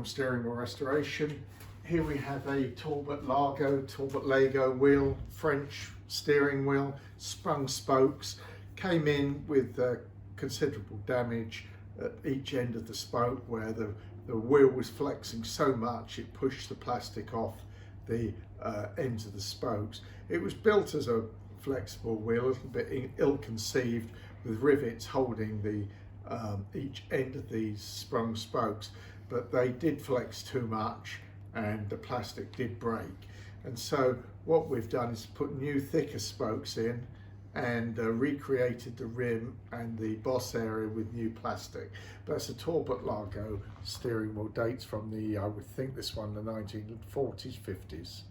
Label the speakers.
Speaker 1: steering wheel restoration. Here we have a Torbot Lago wheel, French steering wheel, sprung spokes, came in with considerable damage at each end of the spoke where the wheel was flexing so much it pushed the plastic off the ends of the spokes. It was built as a flexible wheel, a little bit ill-conceived, with rivets holding the each end of these sprung spokes, but they did flex too much and the plastic did break. And so what we've done is put new thicker spokes in and recreated the rim and the boss area with new plastic. But that's a Torbot Lago steering wheel, dates from the, I would think this one, the 1940s, 50s.